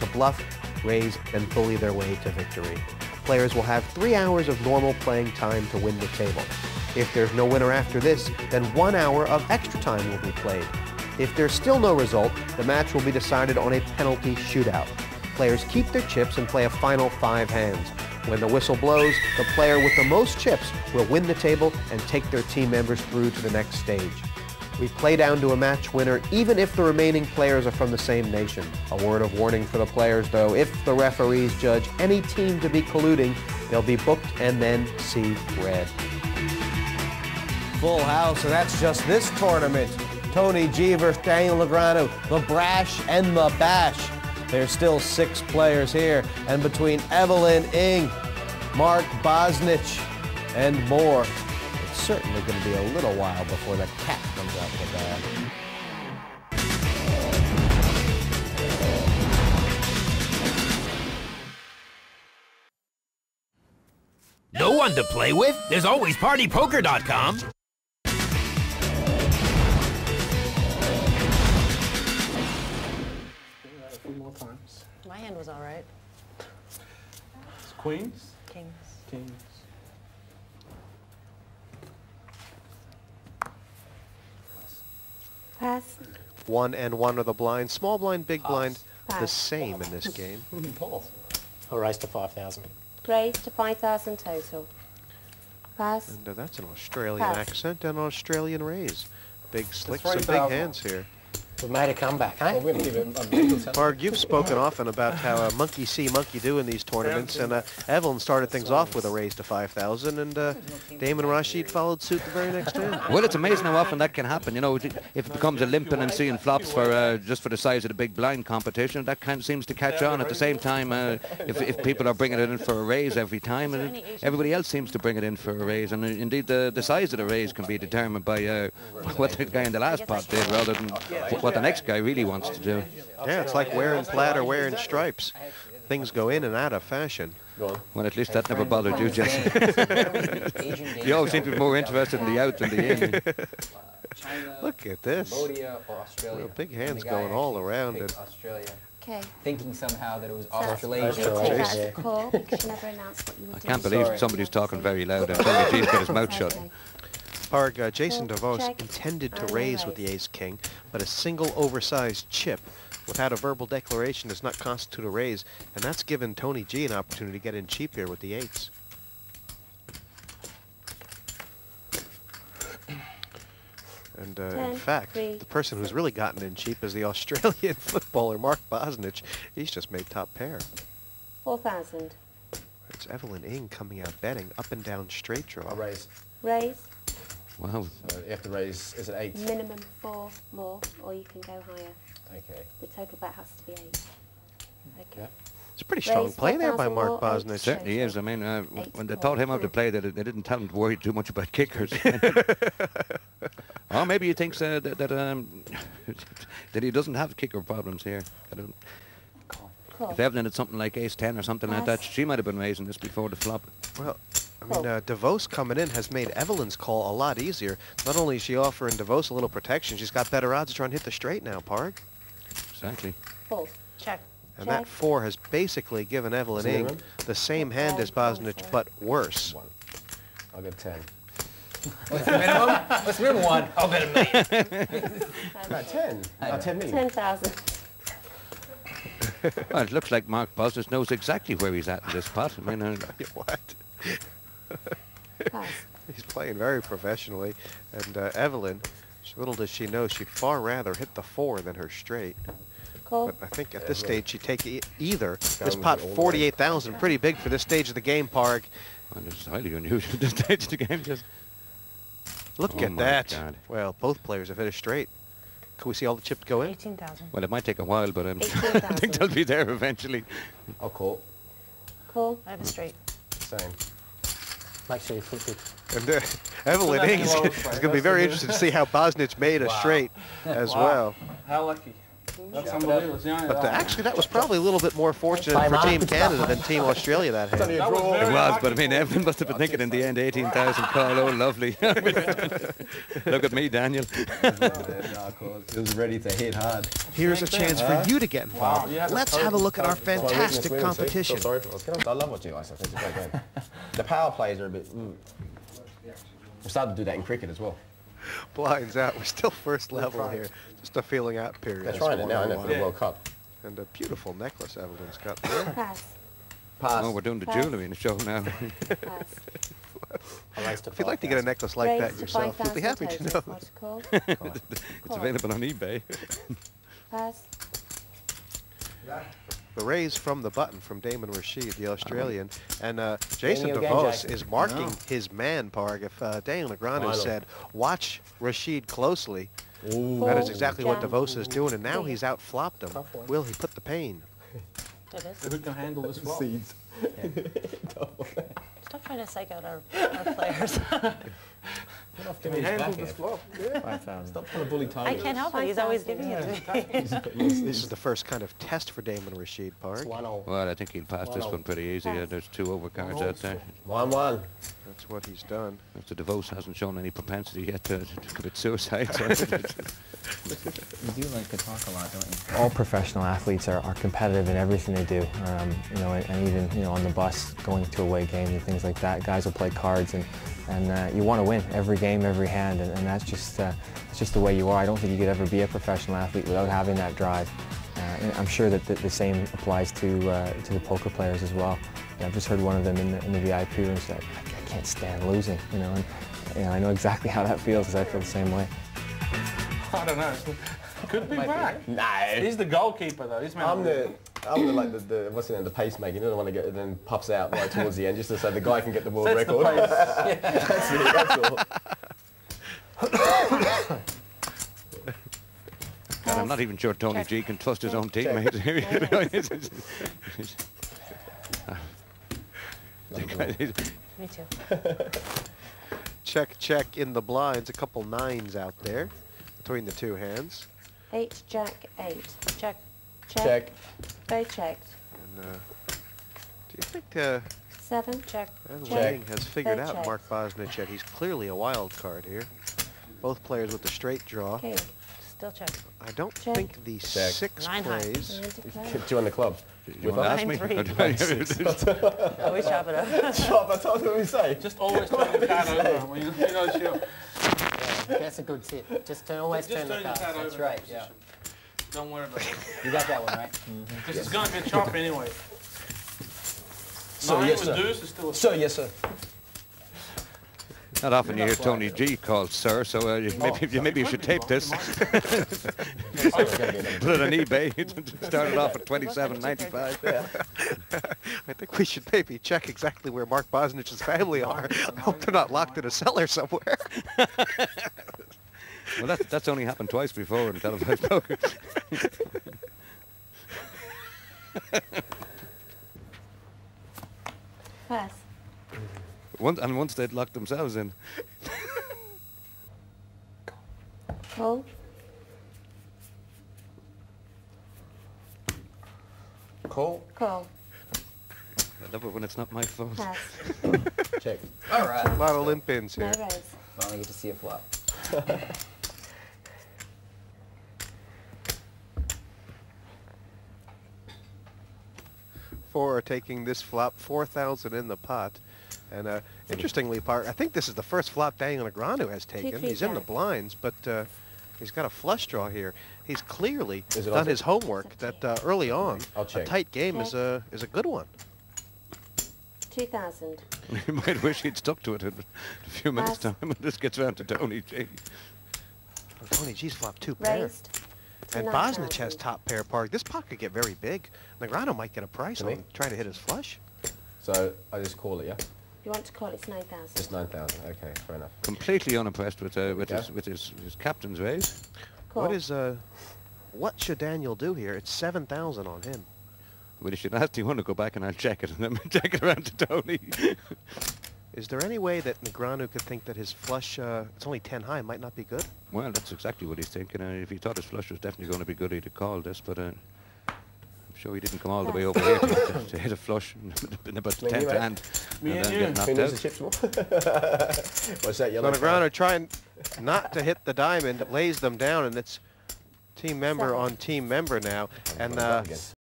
to bluff, raise, and bully their way to victory. Players will have 3 hours of normal playing time to win the table. If there's no winner after this, then 1 hour of extra time will be played. If there's still no result, the match will be decided on a penalty shootout. Players keep their chips and play a final 5 hands. When the whistle blows, the player with the most chips will win the table and take their team members through to the next stage. We play down to a match winner even if the remaining players are from the same nation. A word of warning for the players though, if the referees judge any team to be colluding, they'll be booked and then see red. Full house, and that's just this tournament. Tony G versus Daniel Negreanu, the brash and the bash. There's still 6 players here, and between Evelyn Ing, Mark Bosnich, and more, it's certainly going to be a little while before the cat comes out of the bag. No one to play with? There's always PartyPoker.com. A few more times. My hand was all right. It's queens? Kings. Kings. Pass. 1 and 1 are the blinds. Small blind, big blind, the Pass. same in this game. Paul. I'll raise to 5,000. Raise to 5,000 total. Pass. And that's an Australian Pass. accent and an Australian raise. Big slicks right and big about- hands here. We've made a comeback, eh? We're going to give him a mental test. Marg, you've spoken often about how monkey see, monkey do in these tournaments, and Evelyn started things off with a raise to 5,000, and Damon Rashid followed suit the very next hand. Well, it's amazing how often that can happen. You know, if it becomes a limping and seeing flops for just for the size of the big blind competition, that kind of seems to catch on. At the same time, if people are bringing it in for a raise every time, and everybody else seems to bring it in for a raise, and indeed the size of the raise can be determined by what the guy in the last pot did, rather than what the next guy really wants to do. Yeah, it's like wearing plaid or wearing stripes. Things go in and out of fashion. Well, at least that never bothered you, Jesse. You always seem to be more interested in the out than the in. Look at this. Cambodia or Australia. Well, big hands And the guy going all actually around picked it. Australia, Okay. thinking somehow that it was So that's- Australasia. Take Australasia. that as a call because you never announced what you were I doing. can't believe Sorry. somebody's talking very loud. I'm telling you, he's got his mouth shut. Okay. Parg, Jason Check. DeVos intended to And then raise with the ace-king, but a single oversized chip without a verbal declaration does not constitute a raise, and that's given Tony G an opportunity to get in cheap here with the eights. And in 10, fact, 3, the person who's really gotten in cheap is the Australian footballer Mark Bosnich. He's just made top pair. 4,000. It's Evelyn Ing coming out betting up and down straight draw. I'll raise. Raise. Wow. So you have to raise, is it 8? Minimum 4 more, or you can go higher. Okay. The total bet has to be 8. Okay. Yeah. It's a pretty strong Raise play there by 4,000 Mark more, Bosnich. eight. Certainly is. I mean, when they taught him how to play, they didn't tell him to worry too much about kickers. Or maybe he thinks that he doesn't have kicker problems here. Cool. If Evelyn had something like ace-10 or something like that, Pass. she might have been raising this before the flop. Well, I mean, DeVos coming in has made Evelyn's call a lot easier. Not only is she offering DeVos a little protection, she's got better odds to try and hit the straight now, Parg. Exactly. Fold. Check. And that 4 has basically given Evelyn Ing the same hand as Bosnich, but worse. 1. I'll get 10. What's the minimum? What's the minimum one? I'll bet a million. No, 10. 10 million. 10,000. Well, it looks like Mark Bosnich knows exactly where he's at in this pot. I mean, What? Pass. He's playing very professionally. And Evelyn, little does she know, she'd far rather hit the 4 than her straight. Call. But I think at this stage she'd take either. This Going pot, all the way. 48,000, pretty big for this stage of the game, Parg. well, this is highly unusual at this stage of the game. Just Look Oh at my that. God. Well, both players have hit a straight. Can we see all the chips go in? 18,000. well, it might take a while, but I 18,000. think they'll be there eventually. I'll call. Call. I have a straight. Same. Make sure you flip it. And Evelyn Ing is going to be very interested to see how Bosnich made a straight as well. How lucky. That's unbelievable. It's the only But actually, that was probably a little bit more fortunate Time for out. Team Canada than Team Australia that hand. That was very It was, but I lucky mean, for everyone must have been thinking in the end, 18,000 call, oh, lovely. Look at me, Daniel. It was ready to hit hard. Here's a chance for you to get involved. you had a Let's have a look at our fantastic competition. Sorry for I love watching ice. I think it's a great game. The power plays are a bit. We started to do that in cricket as well. Blinds out. We're still first level here. Just a feeling out period. They're trying it now, isn't it, for the World Cup? And a beautiful necklace Evelyn's got there. Pass. Pass. Oh, we're doing the Pass. jewellery in the show now. Pass. If you'd like to get a necklace like that Raise to yourself, we'll be 5,000 happy to total. know. Want to call? It's available on eBay. Pass. The raise from the button from Damon Rashid, the Australian. And Jason Daniel DeVos Ganjak. is marking his man, Parg. If Daniel Negreanu Finally. said, watch Rashid closely, Ooh. that is exactly what Jam. DeVos is doing. And now he's out-flopped him. Tough one. Will he put the pain? It is. Who can handle this flop? Seeds. Stop trying to psych out our players. Can he handle this flop? 5,000. Stop trying to bully I Tiger. can't help it. He's always giving it to me. This is the first kind of test for Damon Rashid, Parg. 1-0. Well, I think he'll pass this one pretty easy. There's 2 overcards out there. 1-1. That's what he's done. Mr. DeVos hasn't shown any propensity yet to commit suicide. So You do like to talk a lot, don't you? All professional athletes are competitive in everything they do, you know, and even, you know, on the bus, going to away games and things like that. Guys will play cards, and you want to win every game, every hand, and that's just the way you are. I don't think you could ever be a professional athlete without having that drive. And I'm sure that the same applies to the poker players as well. I've just heard one of them in the VIP room say, I can't stand losing, you know, and you know, I know exactly how that feels, because I feel the same way. I don't know. Could be back. Nah. He's the goalkeeper though. He's I'm the like the what's it, the pacemaker. You don't want to get it, then puffs out right towards the end, just so the guy can get the world Sets the record. pace. That's it. That's all. God, I'm not even sure Tony G can trust his own teammates. Me too. Check, check in the blinds. A couple 9s out there between the 2 hands. 8, Jack, 8. Check. Check. They checked. And do you think 7. Check. Ed Check. Lang has figured They out checked. Mark Bosnich yet? He's clearly a wild card here. Both players with the straight draw. King. Still check. I don't Check. think the Check. 6 9 high. plays. Nine to play. Join the club. You want to ask me? 9-3. Always chop it up. Stop, that's what we say. Just always turn the card over when you know sure. That's a good tip. Just always Just turn the turn your card. card over. That's in right, that yeah. position. Don't worry about it. You got that one, right? This is going to be a chop anyway. So, 9 yes, with sir. deuce is still a Sir, yes, sir. Not often you hear Tony G called sir, so maybe you should tape this. Put it on eBay. Started off at $27.95. I think we should maybe check exactly where Mark Bosnich's family are. I hope they're not locked in a cellar somewhere. Well, that's only happened twice before in televised poker. Pass. Once they'd locked themselves in. Call. Call. Call. I love it when it's not my fault. Pass. Check. All right. A lot of limp ins No here. raise. Finally get to see a flop. Four are taking this flop, 4,000 in the pot. And interestingly, I think this is the first flop Daniel Negreanu has taken. three He's in the jack. blinds, but he's got a flush draw here. He's clearly Is it done on? his homework that early on, I'll a check. tight game is Check. a good one. 2,000. You might wish he'd stuck to it in a few minutes' Pass. time when this gets round to Tony G. Oh, Tony G's flopped 2 pair. Raised. to And 9,000. Bosnich has top pair Park. This pot could get very big. Negreanu might get a price To me? on trying to hit his flush. So I just call it, yeah? You want to call it's 9,000. Just 9,000. Okay, fair enough. Completely unimpressed with Yeah. his captain's raise. Call. What should Daniel do here? It's 7,000 on him. Well, you should ask, do you want to go back and I'll check it, and then check it around to Tony. Is there any way that Negreanu could think that his flush, it's only 10 high, might not be good? Well, that's exactly what he's thinking. If he thought his flush was definitely going to be good, he'd have called this, but I'm sure he didn't come all the way over here to hit a flush in about the 10th hand and then get knocked out. What's that yellow? So Negreanu trying not to hit the diamond, lays them down, and it's team member on team member now. And